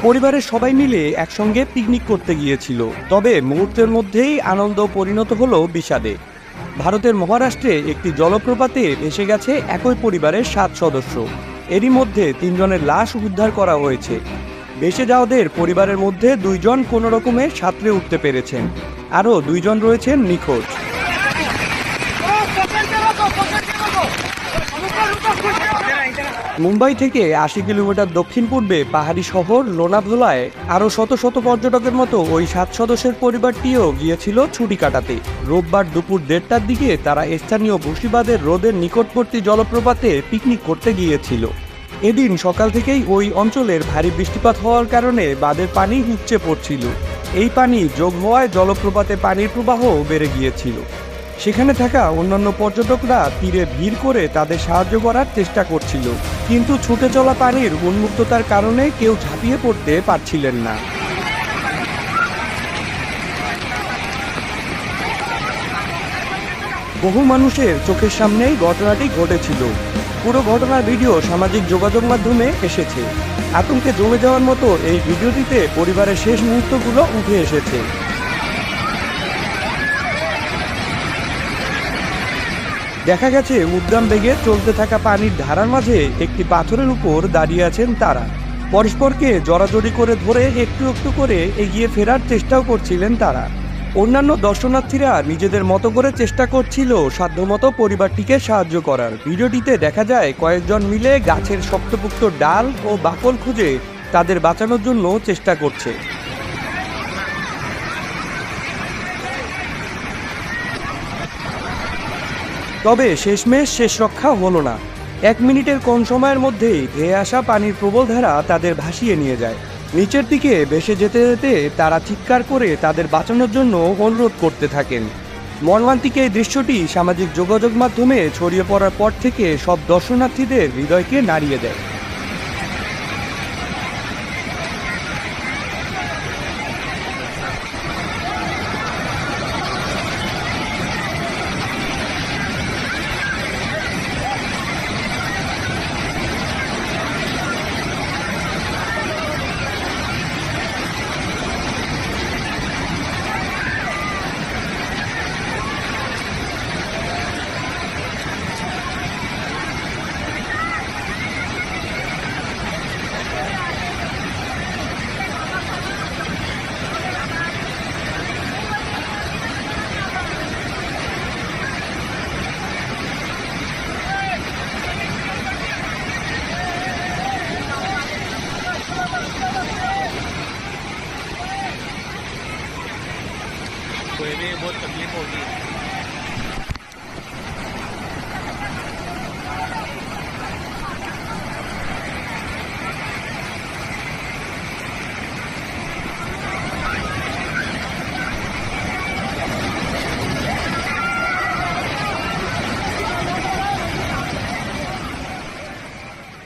পরিবারের সবাই মিলে একসঙ্গে পিকনিক করতে গিয়েছিল, তবে মুহূর্তের মধ্যেই আনন্দ পরিণত হলো বিষাদে। ভারতের মহারাষ্ট্রে একটি জলপ্রপাতে ভেসে গেছে একই পরিবারের 7 সদস্য। এরই মধ্যে 3 জনের লাশ উদ্ধার করা হয়েছে। ভেসে যাওয়াদের পরিবারের মধ্যে 2 জন কোনো রকমে সাঁতরে উঠতে পেরেছেন, আরও 2 জন রয়েছেন নিখোঁজ। মুম্বাই থেকে 80 কিলোমিটার দক্ষিণ পূর্বে পাহাড়ি শহর লোনাভোলায় আরও শত শত পর্যটকের মতো ওই 7 সদস্যের পরিবারটিও গিয়েছিল ছুটি কাটাতে। রোববার দুপুর 1:30টার দিকে তারা স্থানীয় বসিবাদের হ্রদের নিকটবর্তী জলপ্রপাতে পিকনিক করতে গিয়েছিল। এদিন সকাল থেকেই ওই অঞ্চলের ভারী বৃষ্টিপাত হওয়ার কারণে বাঁধের পানি উপচে পড়ছিল। এই পানি যোগ হওয়ায় জলপ্রপাতে পানির প্রবাহ বেড়ে গিয়েছিল। সেখানে থাকা অন্যান্য পর্যটকরা তীরে ভিড় করে তাদের সাহায্য করার চেষ্টা করছিল, কিন্তু ছুটে চলা পানির উন্মুক্ততার কারণে কেউ ঝাঁপিয়ে পড়তে পারছিলেন না। বহু মানুষের চোখের সামনেই ঘটনাটি ঘটেছিল। পুরো ঘটনার ভিডিও সামাজিক যোগাযোগ মাধ্যমে এসেছে। আতঙ্কে জমে যাওয়ার মতো এই ভিডিওটিতে পরিবারের শেষ মুহূর্তগুলো উঠে এসেছে। দেখা গেছে উদ্দাম বেগে চলতে থাকা পানির ধারার মাঝে একটি পাথরের উপর দাঁড়িয়ে আছেন তারা। পরস্পরকে জড়াজড়ি করে ধরে একটু একটু করে এগিয়ে ফেরার চেষ্টাও করছিলেন তারা। অন্যান্য দর্শনার্থীরা নিজেদের মতো করে চেষ্টা করছিল সাধ্যমতো পরিবারটিকে সাহায্য করার। ভিডিওটিতে দেখা যায় কয়েকজন মিলে গাছের শক্তপোক্ত ডাল ও বাকল খুঁজে তাদের বাঁচানোর জন্য চেষ্টা করছে। তবে শেষমেশ শেষ রক্ষা হলো না। 1 মিনিটের কম সময়ের মধ্যেই ধেয়ে আসা পানির প্রবল ধারা তাদের ভাসিয়ে নিয়ে যায়। নিচের দিকে ভেসে যেতে যেতে তারা চিৎকার করে তাদের বাঁচানোর জন্য অনুরোধ করতে থাকেন। মর্মান্তিক এই দৃশ্যটি সামাজিক যোগাযোগ মাধ্যমে ছড়িয়ে পড়ার পর থেকে সব দর্শনার্থীদের হৃদয়কে নাড়িয়ে দেয়। कोई भी बहुत तकलीफ होगी।